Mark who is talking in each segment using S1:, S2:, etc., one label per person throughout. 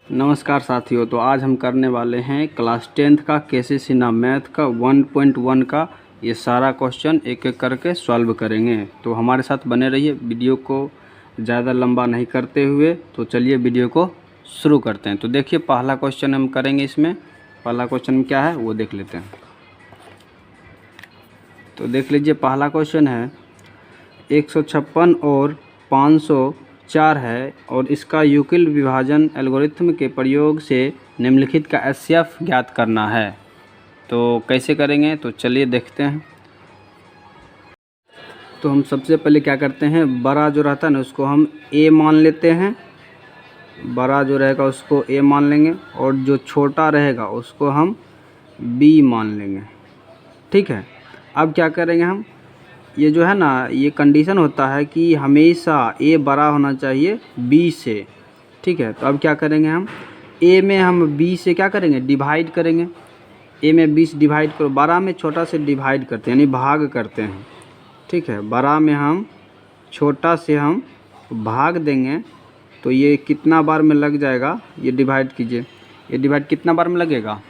S1: नमस्कार साथियों। तो आज हम करने वाले हैं क्लास 10th का केसी सिन्हा मैथ का 1.1 का ये सारा क्वेश्चन एक एक करके सॉल्व करेंगे। तो हमारे साथ बने रहिए, वीडियो को ज़्यादा लंबा नहीं करते हुए। तो चलिए वीडियो को शुरू करते हैं। तो देखिए पहला क्वेश्चन हम करेंगे। इसमें पहला क्वेश्चन क्या है वो देख लेते हैं। तो देख लीजिए, पहला क्वेश्चन है 156 और 504 है और इसका यूक्लिड विभाजन एल्गोरिथ्म के प्रयोग से निम्नलिखित का एचसीएफ ज्ञात करना है। तो कैसे करेंगे, तो चलिए देखते हैं। तो हम सबसे पहले क्या करते हैं, बड़ा जो रहता है ना उसको हम ए मान लेते हैं। बड़ा जो रहेगा उसको ए मान लेंगे और जो छोटा रहेगा उसको हम बी मान लेंगे। ठीक है, अब क्या करेंगे हम, ये जो है ना ये कंडीशन होता है कि हमेशा ए बड़ा होना चाहिए बी से। ठीक है, तो अब क्या करेंगे हम, ए में हम बी से क्या करेंगे, डिवाइड करेंगे। ए में 20 डिवाइड करो, 12 में छोटा से डिवाइड करते हैं यानी भाग करते हैं। ठीक है, 12 में हम छोटा से हम भाग देंगे तो ये कितना बार में लग जाएगा, ये डिवाइड कीजिए। ये डिवाइड कितना बार में लगेगा,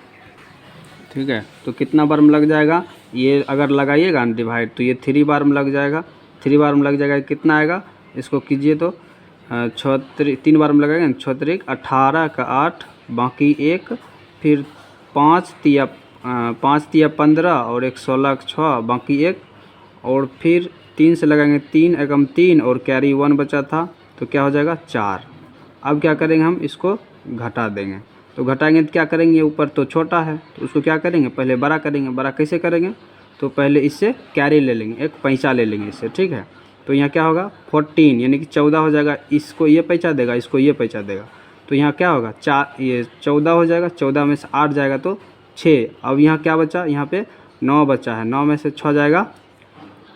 S1: ठीक है, तो कितना बार में लग जाएगा, ये अगर लगाइएगा ना डिवाइड तो ये 3 बार में लग जाएगा। 3 बार में लग जाएगा, कितना आएगा इसको कीजिए तो 3 बार में लगाएगा, 6 3 18 का 8 बाकी 1, फिर 5 तिया 15 और 1 16 का 6 बाकी 1, और फिर 3 से लगाएंगे 3 एकम 3 और कैरी 1 बचा था तो क्या हो जाएगा 4। अब क्या करेंगे, हम इसको घटा देंगे। तो घटाएंगे तो क्या करेंगे, ऊपर तो छोटा है तो उसको क्या करेंगे, पहले बड़ा करेंगे। बड़ा कैसे करेंगे, तो पहले इससे कैरी ले लेंगे, एक पैसा ले लेंगे इससे। ठीक है, तो यहाँ क्या होगा 14 यानी कि 14 हो जाएगा। इसको ये पैसा देगा, इसको ये पैसा देगा, तो यहाँ क्या होगा 4, ये 14 हो जाएगा। 14 में से 8 जाएगा तो 6। अब यहाँ क्या बचा, यहाँ पे 9 बचा है। 9 में से 6 जाएगा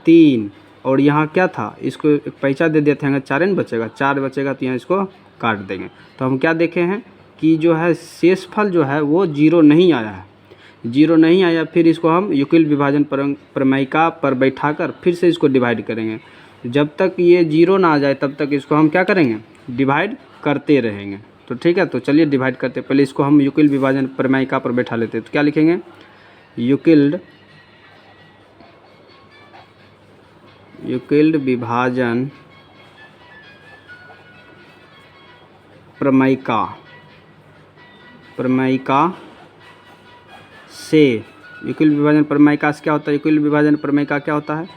S1: 3, और यहाँ क्या था, इसको एक पैसा दे देते हैं, 4 न बचेगा, 4 बचेगा तो यहाँ इसको काट देंगे। तो हम क्या देखे हैं कि जो है शेषफल जो है वो 0 नहीं आया है, 0 नहीं आया। फिर इसको हम यूक्लिड विभाजन प्रमेयिका पर बैठाकर फिर से इसको डिवाइड करेंगे। जब तक ये 0 ना आ जाए तब तक इसको हम क्या करेंगे, डिवाइड करते रहेंगे। तो ठीक है, तो चलिए डिवाइड करते। पहले इसको हम यूक्लिड विभाजन प्रमेयिका पर बैठा लेते हैं। तो क्या लिखेंगे, यूक्लिड विभाजन प्रमेयिका से, यूक्लिड विभाजन प्रमेयिका से क्या होता है, यूक्लिड विभाजन प्रमेयिका क्या होता है,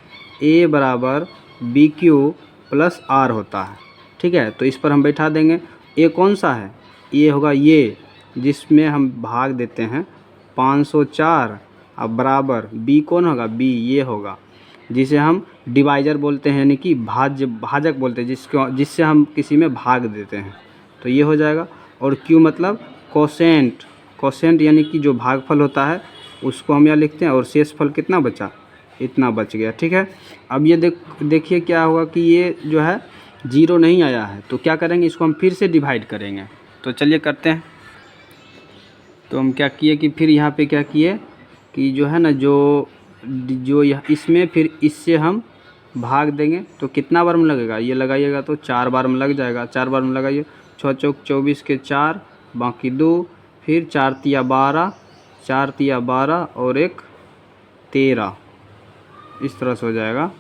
S1: a बराबर बी क्यू प्लस आर होता है। ठीक है, तो इस पर हम बैठा देंगे। a कौन सा है, ये होगा ये जिसमें हम भाग देते हैं 504, अब बराबर b कौन होगा, b ये होगा जिसे हम डिवाइजर बोलते हैं यानी कि भाजक बोलते हैं, जिससे हम किसी में भाग देते हैं। तो ये हो जाएगा। और q मतलब कोसेंट यानी कि जो भागफल होता है उसको हम यहाँ लिखते हैं, और शेषफल कितना बचा, इतना बच गया। ठीक है, अब ये देखिए क्या होगा कि ये जो है 0 नहीं आया है, तो क्या करेंगे, इसको हम फिर से डिवाइड करेंगे। तो चलिए करते हैं। तो हम क्या किए कि फिर यहाँ पे क्या किए कि जो है ना जो इसमें फिर इससे हम भाग देंगे तो कितना बार में लगेगा, ये लगाइएगा तो 4 बार में लग जाएगा। 4 बार में लगाइए, 6 चौक 24 के 4 बाकी 2, फिर 4 तिया 12, 4 तिया 12 और 1 13, इस तरह से हो जाएगा।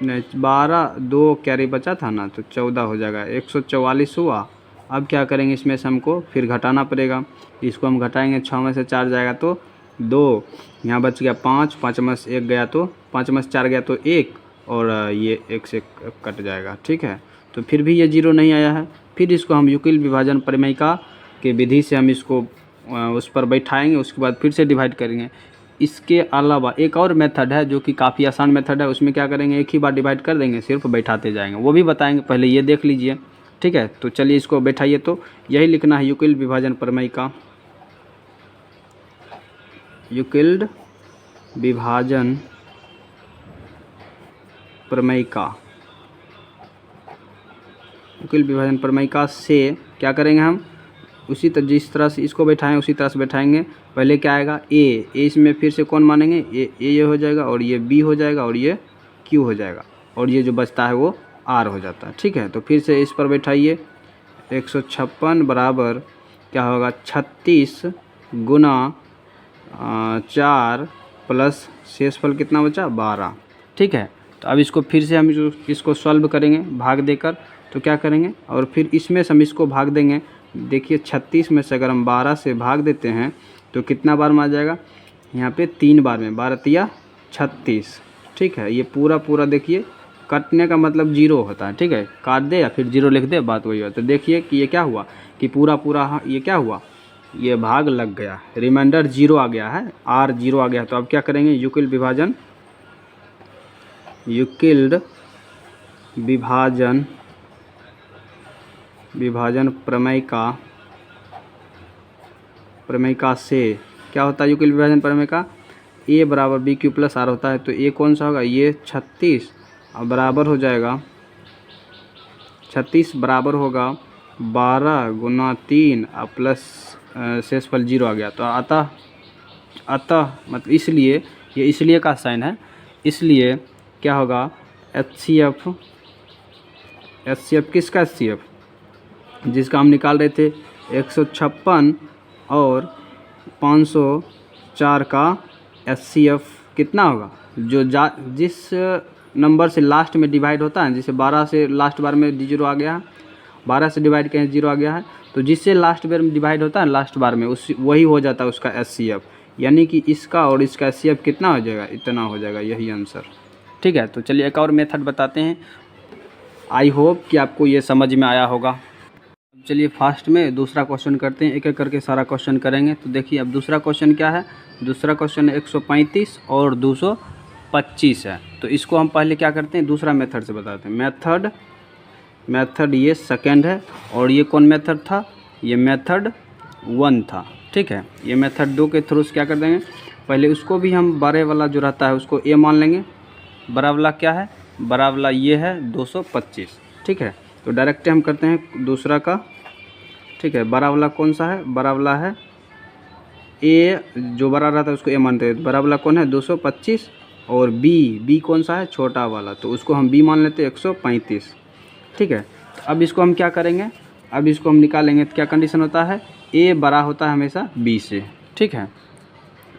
S1: नहीं 12, 2 कैरी बचा था ना तो 14 हो जाएगा, 144 हुआ। अब क्या करेंगे, इसमें से हमको फिर घटाना पड़ेगा। इसको हम घटाएंगे, 6 में से 4 जाएगा तो 2, यहाँ बच गया 5, 5 में से 1 गया तो 5 में से 4 गया तो 1, और ये 1 से कट जाएगा। ठीक है, तो फिर भी ये 0 नहीं आया है। फिर इसको हम यूक्लिड विभाजन प्रमेयिका के विधि से हम इसको उस पर बैठाएंगे, उसके बाद फिर से डिवाइड करेंगे। इसके अलावा एक और मेथड है जो कि काफ़ी आसान मेथड है, उसमें क्या करेंगे, एक ही बार डिवाइड कर देंगे, सिर्फ बैठाते जाएंगे, वो भी बताएंगे, पहले ये देख लीजिए। ठीक है, तो चलिए इसको बैठाइए। तो यही लिखना है, यूक्लिड विभाजन प्रमेयिका, यूक्लिड विभाजन प्रमेयिका, यूक्लिड विभाजन प्रमेयिका से क्या करेंगे हम, उसी तरह जिस तरह से इसको बैठाएं उसी तरह से बैठाएंगे। पहले क्या आएगा ए इसमें फिर से कौन मानेंगे, ये हो जाएगा, और ये बी हो जाएगा, और ये क्यू हो जाएगा, और ये जो बचता है वो आर हो जाता है। ठीक है, तो फिर से इस पर बैठाइए, 156 बराबर क्या होगा 36 गुना 4 प्लस शेषफल कितना बचा 12। ठीक है, तो अब इसको फिर से हम इसको सॉल्व करेंगे भाग देकर। तो क्या करेंगे और फिर इसमें से हम इसको भाग देंगे। देखिए 36 में से अगर हम 12 से भाग देते हैं तो कितना बार में आ जाएगा, यहाँ पे 3 बार में, 12 तिया 36। ठीक है, ये पूरा देखिए कटने का मतलब जीरो होता है। ठीक है, काट दे या फिर जीरो लिख दे, बात वही होता है। तो देखिए कि ये क्या हुआ कि पूरा ये क्या हुआ, ये भाग लग गया, रिमाइंडर जीरो आ गया है, आर जीरो आ गया। तो अब क्या करेंगे, यूक्लिड विभाजन प्रमेय का से क्या होता है, यूक्लिड विभाजन प्रमेय का ए बराबर बी क्यू प्लस आर होता है। तो ए कौन सा होगा, ये 36 और बराबर हो जाएगा 36 बराबर होगा 12 गुना 3 और प्लस शेषफल जीरो आ गया। तो अतः मतलब इसलिए, ये इसलिए का साइन है, इसलिए क्या होगा HCF किसका HCF, जिसका हम निकाल रहे थे 156 और 504 का HCF कितना होगा, जो जिस नंबर से लास्ट में डिवाइड होता है, जैसे 12 से लास्ट बार में जीरो आ गया है, 12 से डिवाइड करें जीरो आ गया है, तो जिससे लास्ट बार में डिवाइड होता है लास्ट बार में उस वही हो जाता है उसका HCF। यानी कि इसका और इसका HCF कितना हो जाएगा, इतना हो जाएगा, यही आंसर। ठीक है, तो चलिए एक और मेथड बताते हैं। आई होप कि आपको ये समझ में आया होगा। चलिए फास्ट में दूसरा क्वेश्चन करते हैं, एक एक करके सारा क्वेश्चन करेंगे। तो देखिए अब दूसरा क्वेश्चन क्या है, दूसरा क्वेश्चन 135 और 225 है। तो इसको हम पहले क्या करते हैं, दूसरा मेथड से बताते हैं। मेथड ये सेकंड है, और ये कौन मेथड था, ये मेथड 1 था। ठीक है, ये मेथड 2 के थ्रू से क्या कर देंगे, पहले उसको भी हम बड़े वाला जो रहता है उसको ए मान लेंगे। बड़ा वाला क्या है, बड़ा वाला ये है 225। ठीक है, तो डायरेक्ट हम करते हैं दूसरा का। ठीक है, बड़ा वाला कौन सा है, बड़ा वाला है ए, जो बड़ा रहता है उसको ए मानते हैं। बड़ा वाला कौन है 225, और बी कौन सा है छोटा वाला, तो उसको हम बी मान लेते हैं 135। ठीक है, तो अब इसको हम क्या करेंगे, अब इसको हम निकालेंगे। तो क्या कंडीशन होता है, ए बड़ा होता है हमेशा बी से। ठीक है,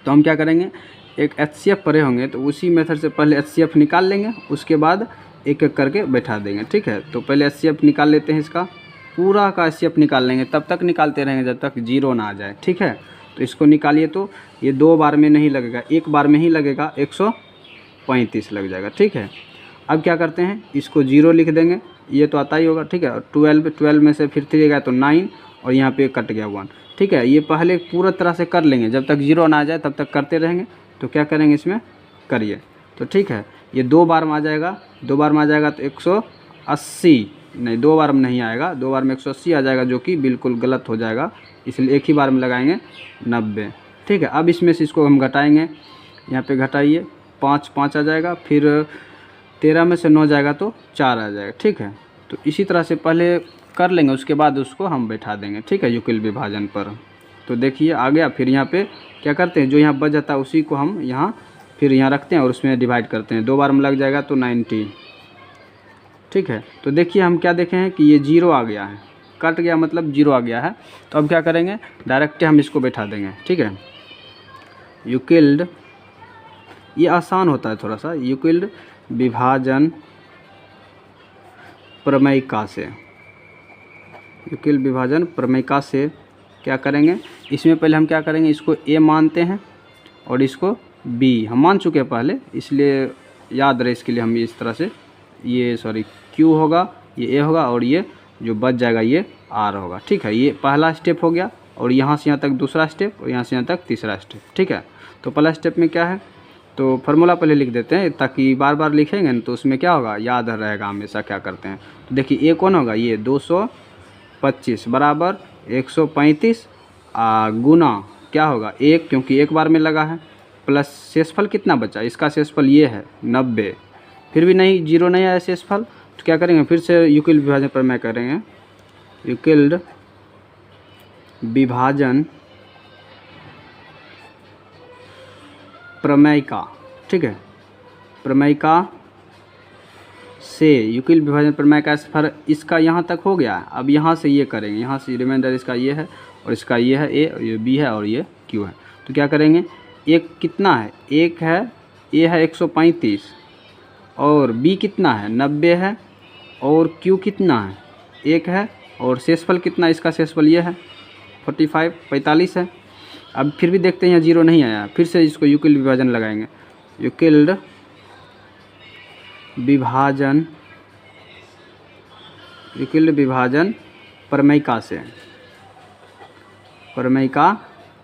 S1: तो हम क्या करेंगे, एक HCF पढ़े होंगे तो उसी मेथड से पहले HCF निकाल लेंगे, उसके बाद एक एक करके बैठा देंगे। ठीक है, तो पहले HCF निकाल लेते हैं, इसका पूरा का HCF निकाल लेंगे, तब तक निकालते रहेंगे जब तक जीरो ना आ जाए। ठीक है, तो इसको निकालिए, तो ये 2 बार में नहीं लगेगा, एक बार में ही लगेगा, 135 लग जाएगा। ठीक है, अब क्या करते हैं, इसको जीरो लिख देंगे, ये तो आता ही होगा। ठीक है, और 12 में से फिर 3 गया तो 9, और यहाँ पे कट गया 1। ठीक है, ये पहले पूरा तरह से कर लेंगे, जब तक जीरो ना आ जाए तब तक करते रहेंगे। तो क्या करेंगे, इसमें करिए। तो ठीक है, ये 2 बार में आ जाएगा, 2 बार में आ जाएगा तो 180 नहीं, 2 बार में नहीं आएगा, 2 बार में 180 आ जाएगा, जो कि बिल्कुल गलत हो जाएगा, इसलिए एक ही बार में लगाएंगे 90। ठीक है, अब इसमें से इसको हम घटाएंगे, यहाँ पे घटाइए, 5 आ जाएगा, फिर 13 में से 9 जाएगा तो 4 आ जाएगा। ठीक है, तो इसी तरह से पहले कर लेंगे, उसके बाद उसको हम बैठा देंगे। ठीक है, यूक्लिड विभाजन पर। तो देखिए आ गया, फिर यहाँ पे क्या करते हैं, जो यहाँ बच जाता है उसी को हम यहाँ फिर यहाँ रखते हैं और उसमें डिवाइड करते हैं, 2 बार में लग जाएगा तो 90। ठीक है, तो देखिए हम क्या देखे हैं कि ये जीरो आ गया है, कट गया मतलब जीरो आ गया है। तो अब क्या करेंगे, डायरेक्ट हम इसको बैठा देंगे। ठीक है, यूक्लिड, ये आसान होता है थोड़ा सा, यूक्लिड विभाजन प्रमेयिका से, यूक्लिड विभाजन प्रमेयिका से क्या करेंगे, इसमें पहले हम क्या करेंगे, इसको ए मानते हैं और इसको बी हम मान चुके हैं पहले, इसलिए याद रहे इसके लिए हम इस तरह से, ये सॉरी क्यू होगा, ये ए होगा, और ये जो बच जाएगा ये आर होगा। ठीक है, ये पहला स्टेप हो गया, और यहाँ से यहाँ तक दूसरा स्टेप, और यहाँ से यहाँ तक तीसरा स्टेप। ठीक है, तो पहला स्टेप में क्या है, तो फार्मूला पहले लिख देते हैं, ताकि बार बार लिखेंगे ना तो उसमें क्या होगा, याद रहेगा हमेशा क्या करते हैं। तो देखिए ए कौन होगा, ये 225 बराबर 135 गुना क्या होगा 1, क्योंकि एक बार में लगा है, प्लस शेषफल कितना बचा, इसका शेषफल ये है 90, फिर भी नहीं, जीरो नहीं आया शेषफल। तो क्या करेंगे, फिर से यूक्लिड विभाजन प्रमेय करेंगे, यूक्लिड विभाजन प्रमेयिका। ठीक है, प्रमेयिका से यूक्लिड विभाजन प्रमेय का फर इसका यहाँ तक हो गया। अब यहाँ से ये करेंगे, यहाँ से रिमाइंडर इसका ये है और इसका ये है ए और ये बी है और ये क्यू है। तो क्या करेंगे, एक कितना है, एक है, ए है 135 और बी कितना है 90 है और क्यू कितना है 1 है और शेषफल कितना, इसका शेषफल ये है 45 है। अब फिर भी देखते हैं यहाँ जीरो नहीं आया, फिर से इसको यूक्लिड विभाजन लगाएंगे। यूक्लिड विभाजन प्रमेयिका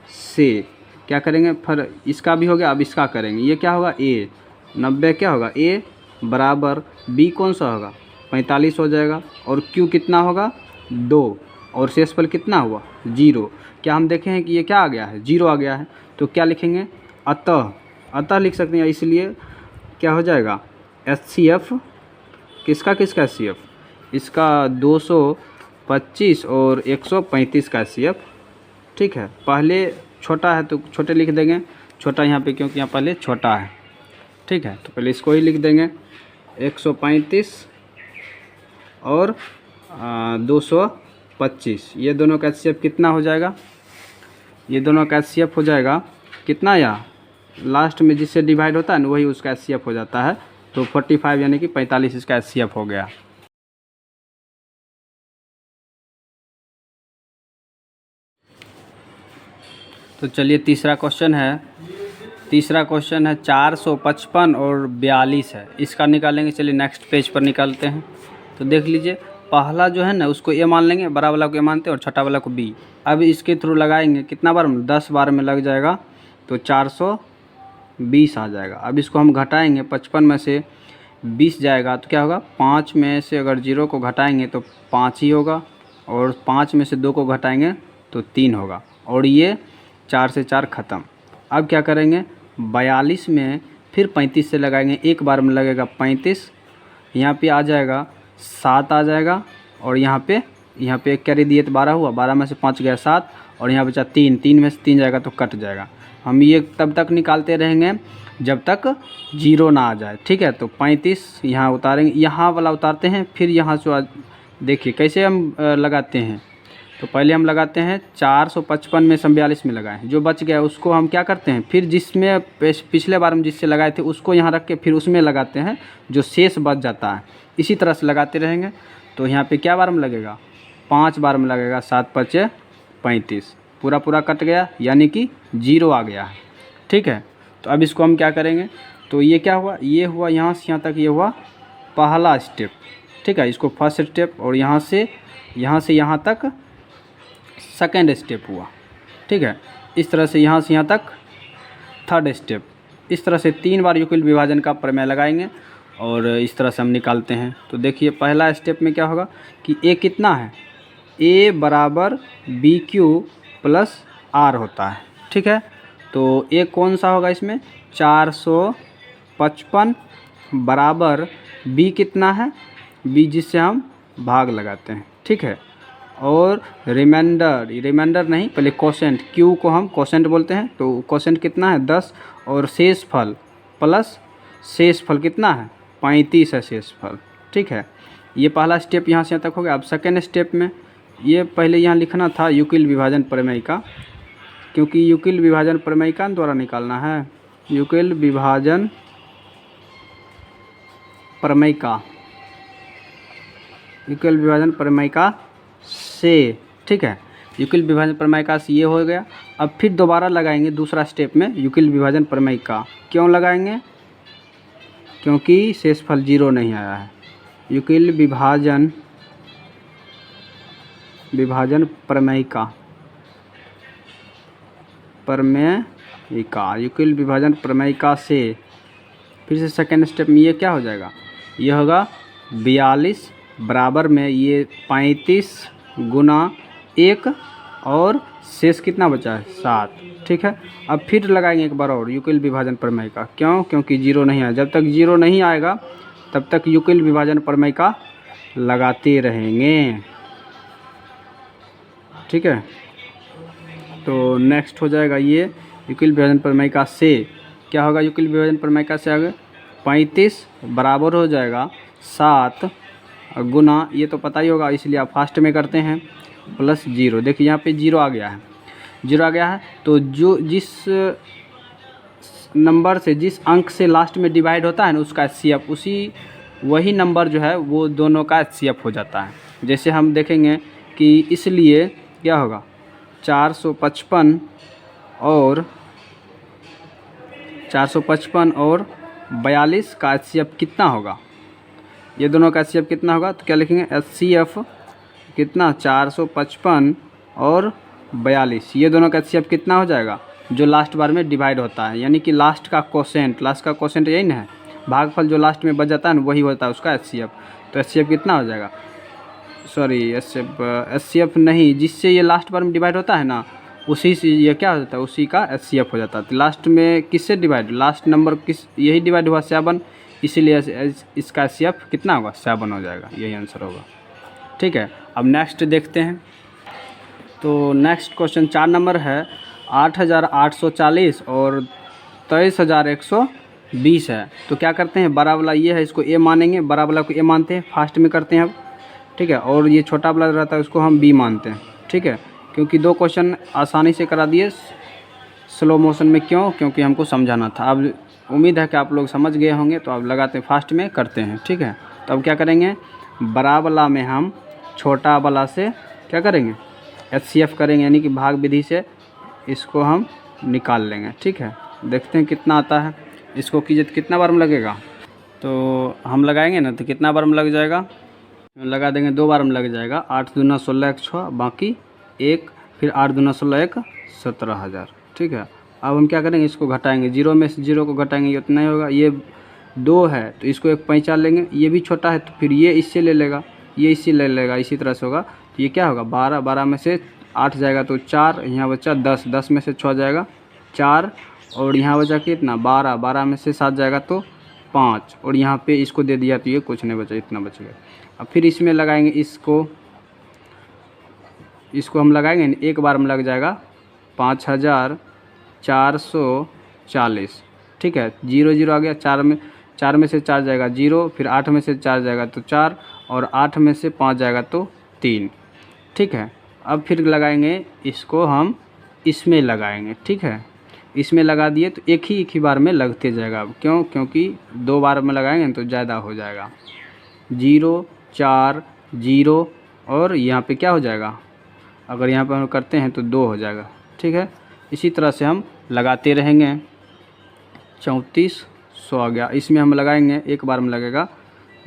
S1: से क्या करेंगे, फिर इसका भी हो गया। अब इसका करेंगे, ये क्या होगा ए 90 क्या होगा ए बराबर बी कौन सा होगा 45 हो जाएगा और क्यू कितना होगा 2 और शेषफल कितना हुआ 0। क्या हम देखें हैं कि ये क्या आ गया है 0 आ गया है। तो क्या लिखेंगे, अतः लिख सकते हैं, इसलिए क्या हो जाएगा HCF किसका HCF, इसका 225 और 135 का HCF। ठीक है, पहले छोटा है तो छोटे लिख देंगे, छोटा यहाँ पे क्योंकि यहाँ पहले छोटा है। ठीक है, तो पहले इसको ही लिख देंगे 135 और 225। ये दोनों का HCF कितना हो जाएगा, ये दोनों का HCF हो जाएगा कितना, या लास्ट में जिससे डिवाइड होता है ना वही उसका HCF हो जाता है। तो 45 यानी कि 45 इसका HCF हो गया। तो चलिए तीसरा क्वेश्चन है 455 और 42 है, इसका निकालेंगे। चलिए नेक्स्ट पेज पर निकालते हैं। तो देख लीजिए, पहला जो है ना उसको ए मान लेंगे, बड़ा वाला को ए मानते हैं और छोटा वाला को बी। अब इसके थ्रू लगाएंगे, कितना बार में 10 बार में लग जाएगा तो 420 आ जाएगा। अब इसको हम घटाएंगे, 55 में से 20 जाएगा तो क्या होगा, 5 में से अगर 0 को घटाएंगे तो 5 ही होगा और 5 में से 2 को घटाएंगे तो 3 होगा और ये 4 से 4 ख़त्म। अब क्या करेंगे, 42 में फिर 35 से लगाएंगे, एक बार में लगेगा 35, यहाँ पे आ जाएगा 7 आ जाएगा और यहाँ पे एक कैरी दिए तो 12 हुआ, 12 में से 5 गया 7 और यहाँ बचा 3 में से 3 जाएगा तो कट जाएगा। हम ये तब तक निकालते रहेंगे जब तक 0 ना आ जाए। ठीक है, तो 35 यहाँ उतारेंगे, यहाँ वाला उतारते हैं, फिर यहाँ से देखिए कैसे हम लगाते हैं। तो पहले हम लगाते हैं 455 में से 42 में लगाएं, जो बच गया उसको हम क्या करते हैं, फिर जिसमें पिछले बार हम जिससे लगाए थे उसको यहाँ रख के फिर उसमें लगाते हैं, जो शेष बच जाता है। इसी तरह से लगाते रहेंगे। तो यहाँ पे क्या बार में लगेगा, 5 बार में लगेगा, 7 5 35, पूरा कट गया यानी कि 0 आ गया है। ठीक है, तो अब इसको हम क्या करेंगे, तो ये क्या हुआ, ये हुआ यहाँ से यहाँ तक, ये हुआ पहला स्टेप। ठीक है, इसको फर्स्ट स्टेप और यहाँ से यहाँ तक सेकेंड स्टेप हुआ। ठीक है, इस तरह से यहाँ तक थर्ड स्टेप। इस तरह से 3 बार यूक्लिड विभाजन का प्रमेय लगाएंगे और इस तरह से हम निकालते हैं। तो देखिए पहला स्टेप में क्या होगा कि ए कितना है, ए बराबर बी क्यू प्लस आर होता है। ठीक है, तो ए कौन सा होगा इसमें, 455 बराबर बी कितना है, बी जिससे हम भाग लगाते हैं। ठीक है, और रिमाइंडर नहीं, पहले कोसेंट, क्यू को हम कोसेंट बोलते हैं, तो कोसेंट कितना है 10 और शेषफल प्लस शेषफल कितना है 35 है शेषफल। ठीक है, ये पहला स्टेप यहाँ से यहाँ तक हो गया। अब सेकेंड स्टेप में ये पहले यहाँ लिखना था यूक्लिड विभाजन प्रमेयिका, क्योंकि यूक्लिड विभाजन प्रमेयिका द्वारा निकालना है, यूक्लिड विभाजन प्रमेयिका से। ठीक है, यूक्लिड विभाजन प्रमेयिका से ये हो गया। अब फिर दोबारा लगाएंगे दूसरा स्टेप में यूक्लिड विभाजन प्रमेयिका। क्यों लगाएंगे, क्योंकि शेषफल 0 नहीं आया है। यूक्लिड विभाजन प्रमेयिका यूक्लिड विभाजन प्रमेयिका से फिर से सेकेंड स्टेप में ये क्या हो जाएगा, ये होगा 42 बराबर में ये 35 गुना 1 और शेष कितना बचा है 7। ठीक है, अब फिर लगाएंगे एक बार और यूक्लिड विभाजन प्रमेयिका। क्यों, क्योंकि 0 नहीं आया। जब तक 0 नहीं आएगा तब तक यूक्लिड विभाजन प्रमेयिका लगाते रहेंगे। ठीक है, तो नेक्स्ट हो जाएगा ये यूक्लिड विभाजन प्रमेयिका से क्या होगा, यूक्लिड विभाजन प्रमेयिका से आगे 35 बराबर हो जाएगा 7 गुना, ये तो पता ही होगा इसलिए आप फास्ट में करते हैं, प्लस 0। देखिए यहाँ पे 0 आ गया है, 0 आ गया है। तो जो जिस नंबर से, जिस अंक से लास्ट में डिवाइड होता है ना, उसका एचसीएफ, उसी वही नंबर जो है वो दोनों का एचसीएफ हो जाता है। जैसे हम देखेंगे कि इसलिए क्या होगा, 455 और 42 का एचसीएफ कितना होगा, ये दोनों का एचसीएफ कितना होगा, तो क्या लिखेंगे, एचसीएफ कितना, 455 और 42, ये दोनों का एचसीएफ कितना हो जाएगा, जो लास्ट बार में डिवाइड होता है, यानी कि लास्ट का क्वोशेंट यही ना है, भागफल जो लास्ट में बच जाता है ना, वही होता है उसका एचसीएफ। तो एचसीएफ कितना हो जाएगा, सॉरी एचसीएफ नहीं, जिससे ये लास्ट बार में डिवाइड होता है ना, उसी से ये क्या हो जाता है, उसी का एचसीएफ हो जाता है। तो लास्ट में किससे डिवाइड, लास्ट नंबर किस, यही डिवाइड हुआ 7, इसीलिए इसका एचसीएफ कितना होगा, 7 हो जाएगा, यही आंसर होगा। ठीक है, अब नेक्स्ट देखते हैं। तो नेक्स्ट क्वेश्चन 4 नंबर है, 8840 और 23120 है। तो क्या करते हैं, बड़ा वाला ये है, इसको ए मानेंगे, बड़ा वाला को ए मानते हैं, फास्ट में करते हैं अब। ठीक है, और ये छोटा वाला रहता है उसको हम बी मानते हैं। ठीक है, क्योंकि 2 क्वेश्चन आसानी से करा दिए स्लो मोशन में, क्यों, क्योंकि हमको समझाना था। अब उम्मीद है कि आप लोग समझ गए होंगे, तो अब लगाते हैं, फास्ट में करते हैं। ठीक है, तो अब क्या करेंगे, बड़ा वाला में हम छोटा वाला से क्या करेंगे, एचसीएफ करेंगे, यानी कि भाग विधि से इसको हम निकाल लेंगे। ठीक है, देखते हैं कितना आता है। इसको कीजिए तो कितना बार में लगेगा, तो हम लगाएंगे ना, तो कितना बार में लग जाएगा, लगा देंगे 2 बार में लग जाएगा। 8 दूना 16 1 6, बाकी 1, फिर 8 दूना 16 1 17,000। ठीक है, अब हम क्या करेंगे, इसको घटाएंगे, 0 में से 0 को घटाएंगे, ये उतना ही होगा। ये 2 है तो इसको एक पैंचा लेंगे, ये भी छोटा है तो फिर ये इससे ले लेगा, ये इससे ले लेगा, इसी तरह से होगा। तो ये क्या होगा, 12, 12 में से 8 जाएगा तो 4, यहाँ बचा 10, 10 में से 6 जाएगा 4, और यहाँ बचा कितना 12, 12 में से 7 जाएगा तो 5, और यहाँ पे इसको दे दिया तो ये कुछ नहीं बचा, इतना बच गया। अब फिर इसमें लगाएंगे, इसको हम लगाएंगे, एक बार में लग जाएगा 5440। ठीक है, 0 0 आ गया, 4 में से 4 जाएगा 0, फिर 8 में से 4 जाएगा तो 4, और 8 में से 5 जाएगा तो 3। ठीक है, अब फिर लगाएंगे इसको हम इसमें लगाएंगे। ठीक है, इसमें लगा दिए तो एक ही बार में लगते जाएगा। अब क्यों, क्योंकि 2 बार में लगाएंगे तो ज़्यादा हो जाएगा। 0 4 0, और यहाँ पे क्या हो जाएगा, अगर यहाँ पर हम करते हैं तो 2 हो जाएगा। ठीक है, इसी तरह से हम लगाते रहेंगे। 3400 आ गया, इसमें हम लगाएंगे, एक बार में लगेगा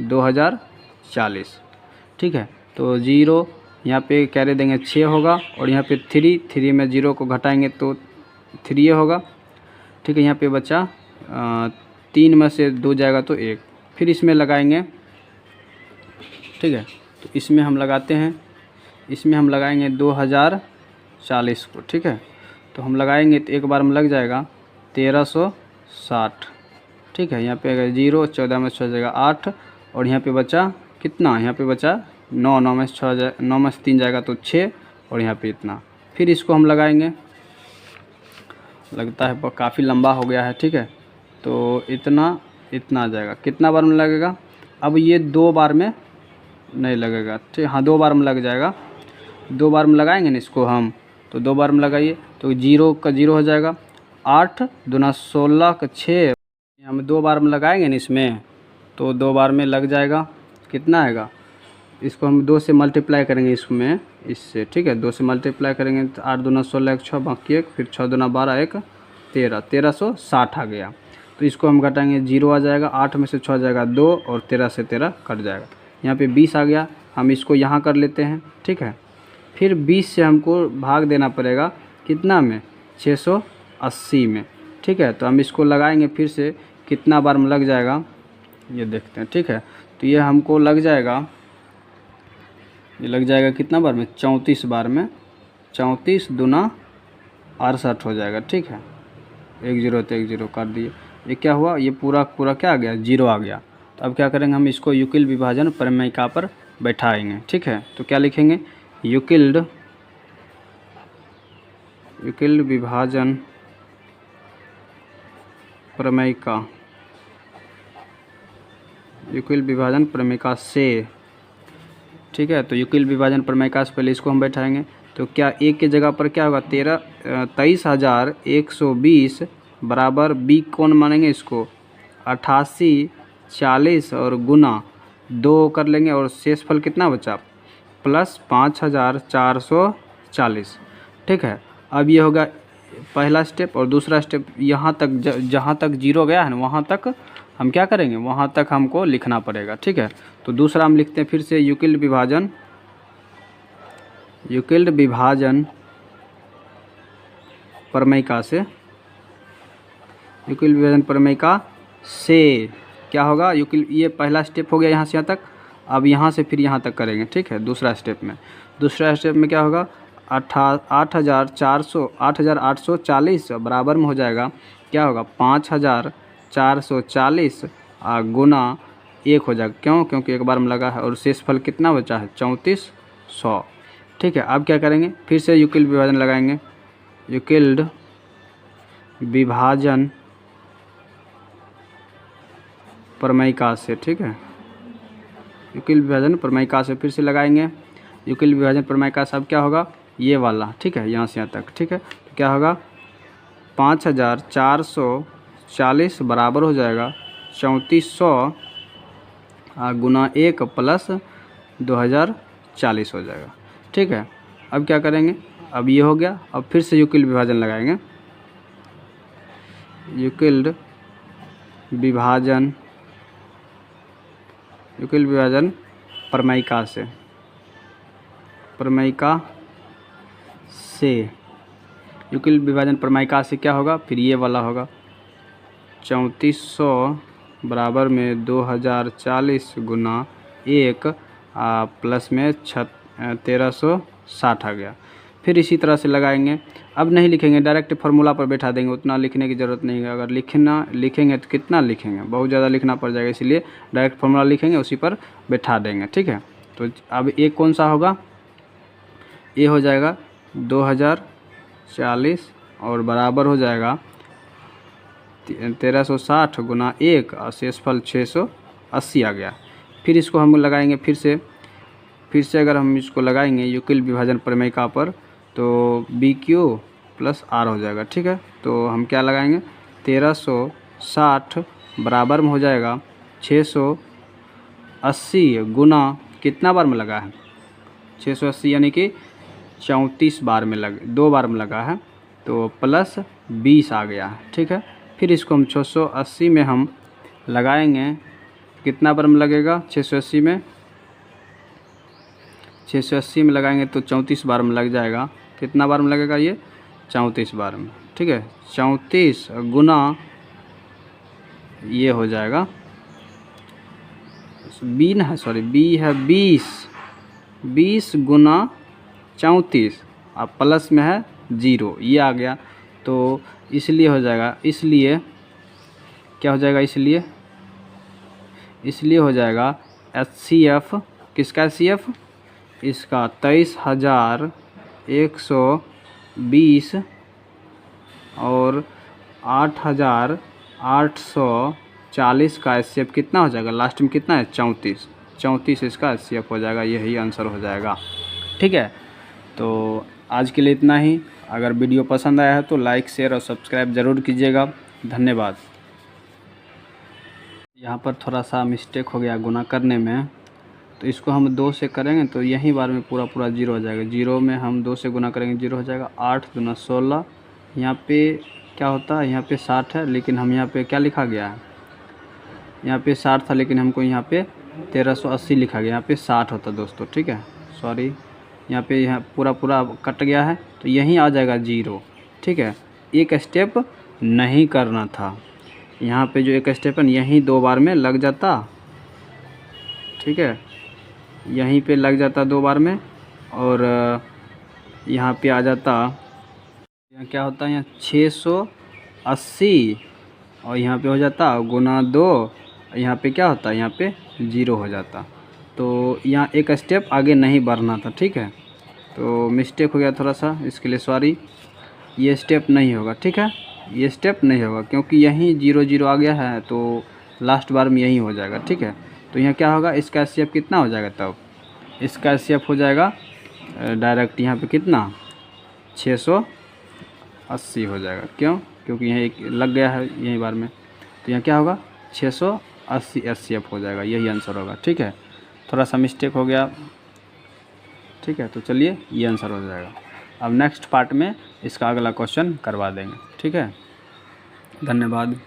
S1: 2040। ठीक है, तो 0 यहाँ पे कैरे देंगे 6 होगा, और यहाँ पे 3 में 0 को घटाएंगे तो 3 होगा। ठीक है, यहाँ पे बचा 3 में से 2 जाएगा तो 1, फिर इसमें लगाएंगे। ठीक है, तो इसमें हम लगाते हैं, इसमें हम लगाएंगे 2040 को। ठीक है, तो हम लगाएंगे तो एक बार में लग जाएगा 1360। ठीक है, यहाँ पे अगर 0, 14 में 6 जाएगा 8, और यहाँ पे बचा कितना, यहाँ पे बचा 9, 9 में से 6 9 में से 3 जाएगा तो 6, और यहाँ पे इतना। फिर इसको हम लगाएंगे, लगता है काफ़ी लंबा हो गया है। ठीक है, तो इतना आ जाएगा, कितना बार में लगेगा, अब ये 2 बार में नहीं लगेगा। ठीक, हाँ 2 बार में लग जाएगा। 2 बार में लगाएंगे ना इसको हम, तो 2 बार में लगाइए तो 0 का 0 हो जाएगा। 8 दूना 16 का 6, हम 2 बार में लगाएंगे ना इसमें, तो 2 बार में लग जाएगा, कितना आएगा, इसको हम 2 से मल्टीप्लाई करेंगे इसमें, इससे। ठीक है, 2 से मल्टीप्लाई करेंगे तो 8 दूना 16 1 6, बाकी 1, फिर 6 दूना 12 1 13, 1360 आ गया। तो इसको हम घटाएंगे, 0 आ जाएगा, 8 में से 6 जाएगा 2, और 13 से 13 कट जाएगा। यहाँ पे 20 आ गया, हम इसको यहाँ कर लेते हैं। ठीक है, फिर 20 से हमको भाग देना पड़ेगा कितना में, 680 में। ठीक है, तो हम इसको लगाएंगे फिर से, कितना बार में लग जाएगा ये देखते हैं। ठीक है, तो ये हमको लग जाएगा, ये लग जाएगा कितना बार में, 34 बार में। 34 दूना 68 हो जाएगा। ठीक है, 1 0 तो 1 0 कर दिए, ये क्या हुआ, ये पूरा क्या आ गया, 0 आ गया। तो अब क्या करेंगे, हम इसको यूक्लिड विभाजन प्रमेयिका पर बैठाएंगे। ठीक है, तो क्या लिखेंगे, यूक्लिड विभाजन प्रमेयिका, युक्ल विभाजन प्रमेयिका से, ठीक है। तो युक्ल विभाजन प्रमेयिका से पहले इसको हम बैठाएंगे। तो क्या ए के जगह पर क्या होगा, 23,120 बराबर बी कौन मानेंगे इसको, 88, 40 और गुना 2 कर लेंगे और शेषफल कितना बचा, प्लस 5,440, ठीक है। अब ये होगा पहला स्टेप। और दूसरा स्टेप, यहाँ तक जहाँ तक जीरो गया है ना वहाँ तक हम क्या करेंगे, वहाँ तक हमको लिखना पड़ेगा, ठीक है। तो दूसरा हम लिखते हैं फिर से युक्ल विभाजन प्रमेयिका से, युक्ल विभाजन प्रमेयिका से क्या होगा, युक्ल, ये पहला स्टेप हो गया यहाँ से यहाँ तक। अब यहाँ से फिर यहाँ तक करेंगे, ठीक है। दूसरा स्टेप में क्या होगा, 8,840 बराबर में हो जाएगा क्या होगा, 5,440 गुना 1 हो जाएगा। क्यों, क्योंकि एक बार में लगा है। और शेषफल कितना बचा है, 3400, ठीक है। अब क्या करेंगे, फिर से युक्ल विभाजन लगाएंगे, युक्ल विभाजन प्रमेयिका से, ठीक है। युक्ल विभाजन प्रमेयिका से फिर से लगाएंगे। युक्ल विभाजन प्रमेयिका से अब क्या होगा, ये वाला, ठीक है, यहाँ से यहाँ तक, ठीक है। तो क्या होगा, 5,440 बराबर हो जाएगा 3400 गुना 1 प्लस 2,040 हो जाएगा, ठीक है। अब क्या करेंगे, अब ये हो गया। अब फिर से युक्ल विभाजन लगाएंगे, युक्ल विभाजन प्रमेयिका से युक्ल विभाजन प्रमेयिका से क्या होगा, फिर ये वाला होगा 3400 बराबर में 2,040 गुना 1 प्लस में 1,360 आ गया। फिर इसी तरह से लगाएंगे। अब नहीं लिखेंगे, डायरेक्ट फार्मूला पर बैठा देंगे, उतना लिखने की ज़रूरत नहीं है। अगर लिखेंगे तो कितना लिखेंगे, बहुत ज़्यादा लिखना पड़ जाएगा, इसलिए डायरेक्ट फार्मूला लिखेंगे, उसी पर बैठा देंगे, ठीक है। तो अब एक कौन सा होगा, ये हो जाएगा 2,040 और बराबर हो जाएगा 1,360 गुना 1 और शेषफल 680 आ गया। फिर इसको हम लगाएंगे फिर से अगर हम इसको लगाएंगे युक्ल विभाजन प्रमेयिका पर, तो बी क्यू प्लस आर हो जाएगा, ठीक है। तो हम क्या लगाएंगे, 1,360 बराबर में हो जाएगा 680 गुना कितना बार में लगा है, 680 यानी कि 34 बार में 2 बार में लगा है, तो प्लस 20 आ गया है, ठीक है। फिर इसको हम 680 में हम लगाएंगे, कितना बार में लगेगा, 680 में लगाएंगे तो 34 बार में लग जाएगा। कितना बार में लगेगा ये, 34 बार में, ठीक है। 34 गुना ये हो जाएगा, बी है 20 गुना 34 और प्लस में है 0, ये आ गया। तो इसलिए हो जाएगा, इसलिए क्या हो जाएगा, इसलिए हो जाएगा HCF, किसका HCF, इसका 23,120 और 8,840 का HCF कितना हो जाएगा, लास्ट में कितना है, 34 इसका HCF हो जाएगा। यही आंसर हो जाएगा, ठीक है। तो आज के लिए इतना ही। अगर वीडियो पसंद आया है तो लाइक, शेयर और सब्सक्राइब ज़रूर कीजिएगा। धन्यवाद। यहाँ पर थोड़ा सा मिस्टेक हो गया गुना करने में, तो इसको हम 2 से करेंगे तो यही बार में पूरा 0 हो जाएगा। 0 में हम 2 से गुना करेंगे, 0 हो जाएगा। 8 दूना 16, यहाँ पे क्या होता है, यहाँ पे 60 है, लेकिन हम यहाँ पे क्या लिखा गया है, यहाँ पे 60 था लेकिन हमको यहाँ पे 1380 लिखा गया, यहाँ पे 60 होता दोस्तों, ठीक है। सॉरी, यहाँ पे पूरा कट गया है, तो यहीं आ जाएगा 0, ठीक है। एक स्टेप नहीं करना था, यहाँ पे जो एक स्टेप है यहीं 2 बार में लग जाता, ठीक है, यहीं पे लग जाता 2 बार में, और यहाँ पे आ जाता, यहाँ क्या होता है, यहाँ 680 और यहाँ पे हो जाता गुना 2, यहाँ पे क्या होता है, यहाँ पे 0 हो जाता। तो यहाँ एक स्टेप आगे नहीं बढ़ना था, ठीक है। तो मिस्टेक हो गया थोड़ा सा, इसके लिए सॉरी। ये स्टेप नहीं होगा, ठीक है, ये स्टेप नहीं होगा क्योंकि यहीं 0 0 आ गया है, तो लास्ट बार में यही हो जाएगा, ठीक है। तो यहाँ क्या होगा, इसका एचसीएफ कितना हो जाएगा, तब इसका एचसीएफ हो जाएगा डायरेक्ट यहाँ पे कितना 680 हो जाएगा। क्यों? क्योंकि यहाँ एक लग गया है यही बार में, तो यहाँ क्या होगा 680 एचसीएफ हो जाएगा, यही आंसर होगा। ठीक है, थोड़ा सा मिस्टेक हो गया। ठीक है, तो चलिए ये आंसर हो जाएगा। अब नेक्स्ट पार्ट में इसका अगला क्वेश्चन करवा देंगे। ठीक है, धन्यवाद।